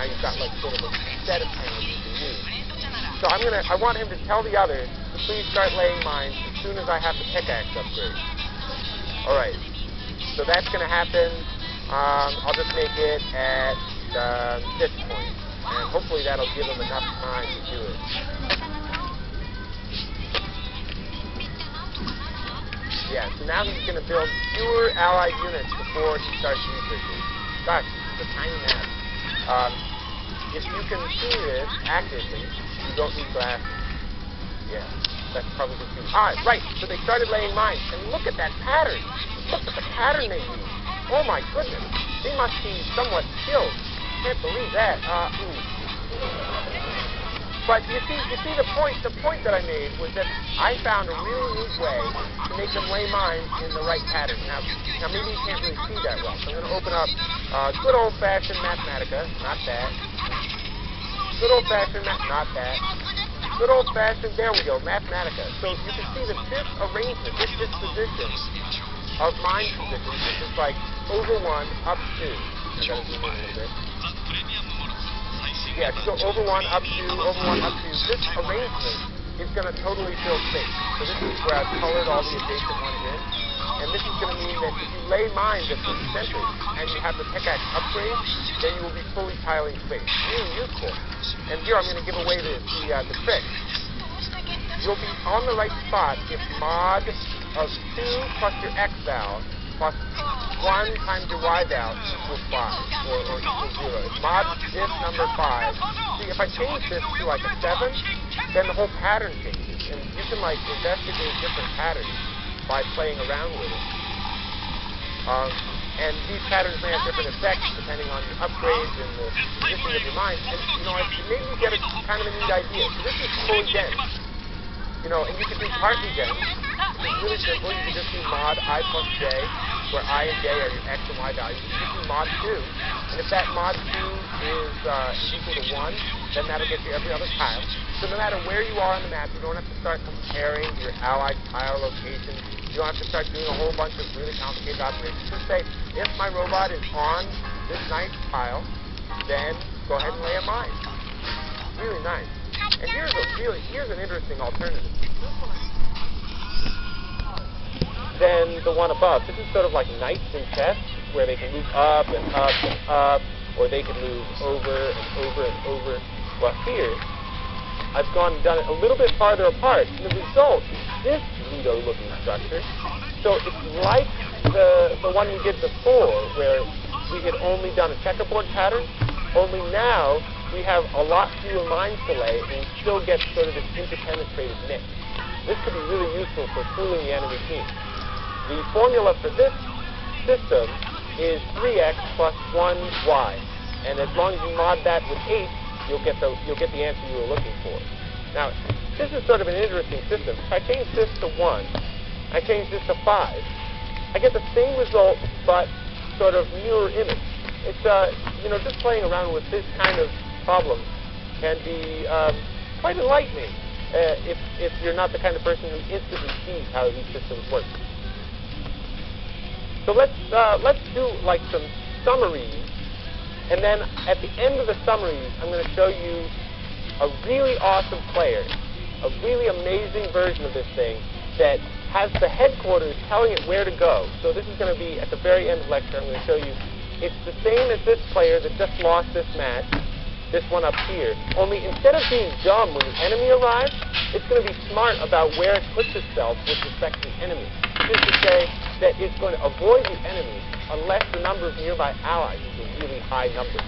now you've got like sort of a set of panels you can use. So I want him to tell the others to please start laying mines as soon as I have the pickaxe upgrade. All right. So that's going to happen. I'll just make it at this point, and hopefully that'll give him enough time to do it. Yeah, so now he's going to build fewer allied units before he starts researching. Gosh, the tiny map. If you can see this accurately, you don't need glasses. Yeah, that's probably too. Right, so they started laying mines, and look at that pattern. Look at the pattern they used. Oh my goodness, they must be somewhat skilled. Can't believe that. But you see the point that I made was that I found a really neat way to make them lay mines in the right pattern. Now maybe you can't really see that well, so I'm going to open up good old-fashioned Mathematica, not that. Good old-fashioned, not that. Good old-fashioned, there we go, Mathematica. So you can see the fifth arrangement, this disposition of mine positions, which is like over 1, up 2. I got to zoom in a little bit. Yeah, so over 1, up 2, over 1, up 2. This arrangement is going to totally fill space. So this is where I've colored all the adjacent ones in. And this is going to mean that if you lay mines at the center and you have the pickaxe upgrade, then you will be fully tiling space. Really useful. And here I'm going to give away the trick. You'll be on the right spot if mod of 2 plus your X val plus 1 times your Y val equals 5 or equals 0. If mod this number 5, see if I change this to like a 7, then the whole pattern changes. And you can like investigate different patterns by playing around with it. And these patterns may have different effects depending on your upgrades and the position of your mines. And it made me get a kind of a neat idea. So this is fully dense. And you can do partly dense. It's really simple. You can just do mod I plus j, where I and j are your x and y values. You can just do mod 2. And if that mod 2 is equal to 1, then that'll get you every other tile. So no matter where you are on the map, you don't have to start comparing your allied tile locations. You don't have to start doing a whole bunch of really complicated operations. Just say, if my robot is on this nice tile, then go ahead and lay a mine. Really nice. And here's an interesting alternative. Than the one above. This is sort of like knights in chess, where they can move up and up and up, or they can move over and over and over. Well, here, I've gone and done it a little bit farther apart, and the result is this neato-looking structure. So it's like the one we did before, where we had only done a checkerboard pattern, only now we have a lot fewer mines to lay, and we still get sort of this interpenetrated mix. This could be really useful for fooling the enemy team. The formula for this system is 3x plus 1y, and as long as you mod that with 8, you'll get the answer you were looking for. Now, this is sort of an interesting system. If I change this to 1, I change this to 5, I get the same result, but sort of mirror image. It's just playing around with this kind of problem can be quite enlightening if you're not the kind of person who instantly sees how these systems work. So let's do like some summaries, and then at the end of the summaries, I'm going to show you a really awesome player, a really amazing version of this thing that has the headquarters telling it where to go. So this is going to be at the very end of the lecture. I'm going to show you it's the same as this player that just lost this match, this one up here. Only instead of being dumb when the enemy arrives, it's going to be smart about where it puts itself with respect to the enemy. This is to say that it's going to avoid the enemy unless the number of nearby allies is a really high number.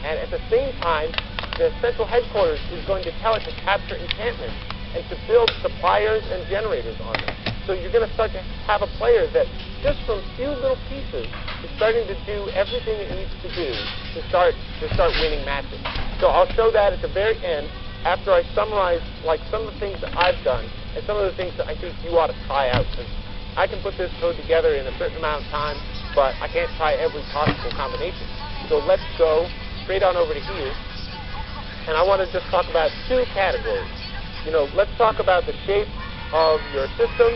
And at the same time, the central headquarters is going to tell it to capture encampments and to build suppliers and generators on them. So you're going to start to have a player that just from few little pieces is starting to do everything it needs to do to start winning matches. So I'll show that at the very end after I summarize like some of the things that I've done and some of the things that I think you ought to try out. Because I can put this code together in a certain amount of time, but I can't try every possible combination. So let's go straight on over to here. And I want to just talk about 2 categories. Let's talk about the shape of your system,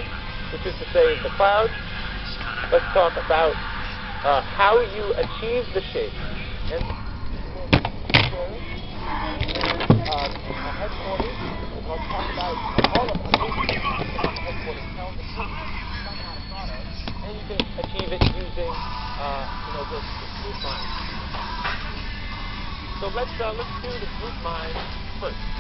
which is to say the clouds. Let's talk about how you achieve the shape. And all of headquarters tell the team and you can achieve it using this group mine. So let's do the group mine first.